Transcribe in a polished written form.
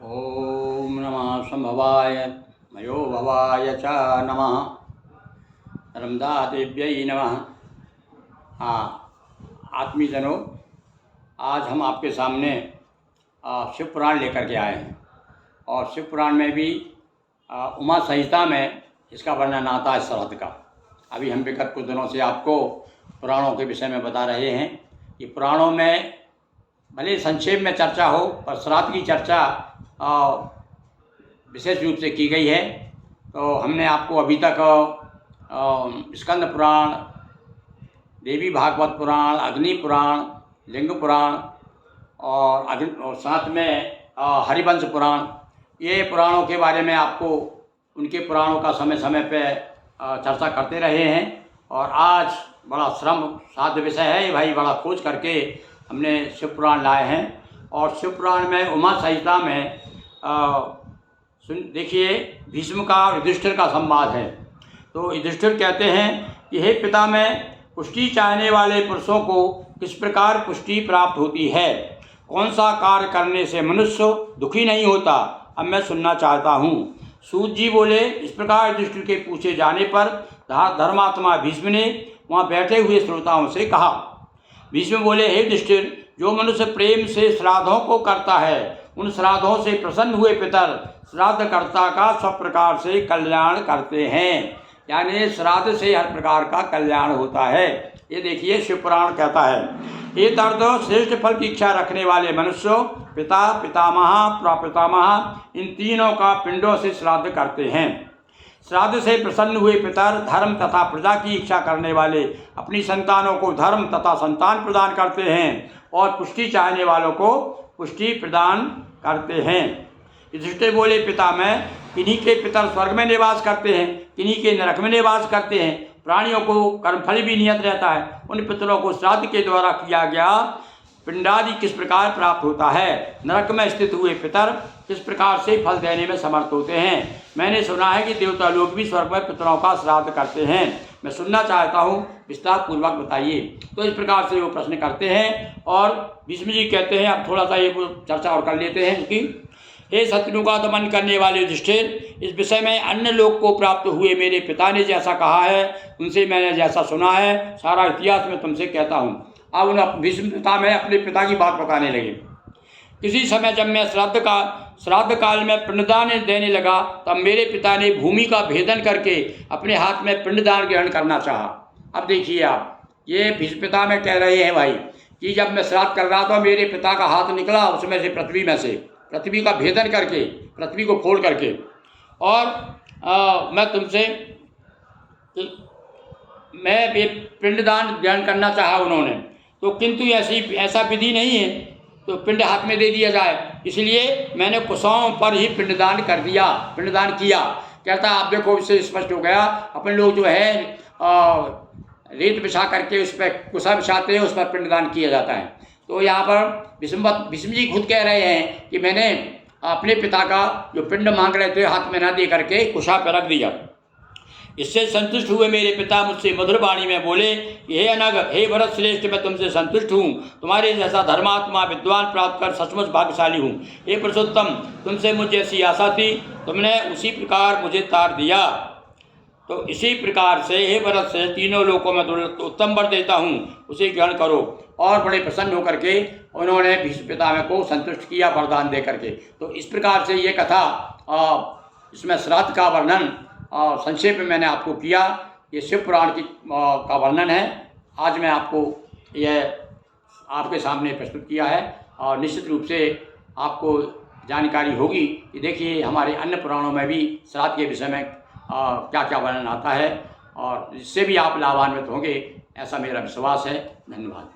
ओम नमः संभवाय मयो भवाय च नमः। नर्मदा देव्यै नमः। हाँ आत्मीजनों, आज हम आपके सामने शिव पुराण लेकर के आए हैं और शिव पुराण में भी उमा संहिता में इसका वर्णन आता है श्राद्ध का। अभी हम विगत कुछ दिनों से आपको पुराणों के विषय में बता रहे हैं कि पुराणों में भले संक्षेप में चर्चा हो पर श्राद्ध की चर्चा विशेष रूप से की गई है। तो हमने आपको अभी तक स्कंद पुराण, देवी भागवत पुराण, अग्नि पुराण, लिंग पुराण और साथ में हरिवंश पुराण, ये पुराणों के बारे में आपको उनके पुराणों का समय समय पे चर्चा करते रहे हैं। और आज बड़ा श्रम साध्य विषय है भाई, बड़ा खोज करके हमने शिव पुराण लाए हैं। और शिव पुराण में उमा संहिता में देखिए भीष्म का युधिष्ठिर का संवाद है। तो युधिष्ठिर कहते हैं कि हे पिता, में पुष्टि चाहने वाले पुरुषों को किस प्रकार पुष्टि प्राप्त होती है, कौन सा कार्य करने से मनुष्य दुखी नहीं होता, अब मैं सुनना चाहता हूँ। सूत जी बोले, इस प्रकार युधिष्ठिर के पूछे जाने पर धर्मात्मा भीष्म ने वहाँ बैठे हुए श्रोताओं से कहा। भीष्म बोले, हे युधिष्ठिर, जो मनुष्य प्रेम से श्राद्धों को करता है, उन श्राद्धों से प्रसन्न हुए पितर श्राद्धकर्ता का सब प्रकार से कल्याण करते हैं। यानी श्राद्ध से हर प्रकार का कल्याण होता है। ये देखिए शिव पुराण कहता है, ये दर्द श्रेष्ठ फल की इच्छा रखने वाले मनुष्यों, पिता, पितामह, प्रपितामह, इन तीनों का पिंडों से श्राद्ध करते हैं। श्राद्ध से प्रसन्न हुए पितर धर्म तथा प्रजा की इच्छा करने वाले अपनी संतानों को धर्म तथा संतान प्रदान करते हैं और पुष्टि चाहने वालों को पुष्टि प्रदान करते हैं। युधिष्ठिर बोले, पिता, मैं किन्हीं के पितर स्वर्ग में निवास करते हैं, किन्हीं के नरक में निवास करते हैं। प्राणियों को कर्मफल भी नियत रहता है। उन पितरों को श्राद्ध के द्वारा किया गया पिंडादि किस प्रकार प्राप्त होता है, नरक में स्थित हुए पितर किस प्रकार से फल देने में समर्थ होते हैं। मैंने सुना है कि देवता लोग भी स्वर्ग में पितरों का श्राद्ध करते हैं, मैं सुनना चाहता हूँ, विस्तार पूर्वक बताइए। तो इस प्रकार से वो प्रश्न करते हैं और भीष्म जी कहते हैं, अब थोड़ा सा ये चर्चा और कर लेते हैं कि हे शत्रु का दमन करने वाले युधिष्ठिर, इस विषय में अन्य लोग को प्राप्त हुए मेरे पिता ने जैसा कहा है, उनसे मैंने जैसा सुना है, सारा इतिहास मैं तुमसे कहता हूँ। अब उन भीष्म पिता में अपने पिता की बात बताने लगे। किसी समय जब मैं श्राद्ध काल में पिंडदान देने लगा, तब मेरे पिता ने भूमि का भेदन करके अपने हाथ में पिंडदान ग्रहण करना चाहा। अब देखिए आप, ये भीष्म पिता में कह रहे हैं भाई कि जब मैं श्राद्ध कर रहा था, मेरे पिता का हाथ निकला उसमें से पृथ्वी का भेदन करके, पृथ्वी को फोड़ करके, और मैं तुमसे मैं पिंडदान ग्रहण करना चाहा उन्होंने, तो किंतु ऐसा विधि नहीं है तो पिंड हाथ में दे दिया जाए, इसलिए मैंने कुशाओं पर ही पिंडदान किया। कहता आप देखो, इससे स्पष्ट हो गया, अपन लोग जो है रेत बिछा करके उस पर कुशा बिछाते हैं, उस पर पिंडदान किया जाता है। तो यहाँ पर भीष्म जी खुद कह रहे हैं कि मैंने अपने पिता का जो पिंड मांग रहे थे हाथ में न दे करके कुशा पर रख दिया। इससे संतुष्ट हुए मेरे पिता मुझसे मधुर वाणी में बोले कि हे अनग, हे भरत श्रेष्ठ, मैं तुमसे संतुष्ट हूँ, तुम्हारे जैसा धर्मात्मा विद्वान प्राप्त कर सचमुच भाग्यशाली हूँ। हे पुरुषोत्तम, तुमसे मुझे ऐसी आशा थी, तुमने उसी प्रकार मुझे तार दिया। तो इसी प्रकार से हे भरत से तीनों लोकों में उत्तम वर देता हूँ, उसे ग्रहण करो। और बड़े प्रसन्न होकर के उन्होंने भीष्म पितामह को संतुष्ट किया वरदान दे करके। तो इस प्रकार से ये कथा, इसमें श्राद्ध का वर्णन संक्षेप में मैंने आपको किया। ये शिव पुराण का वर्णन है। आज मैं आपको यह आपके सामने प्रस्तुत किया है और निश्चित रूप से आपको जानकारी होगी कि देखिए हमारे अन्य पुराणों में भी श्राद्ध के विषय में क्या क्या वर्णन आता है और इससे भी आप लाभान्वित होंगे, ऐसा मेरा विश्वास है। धन्यवाद।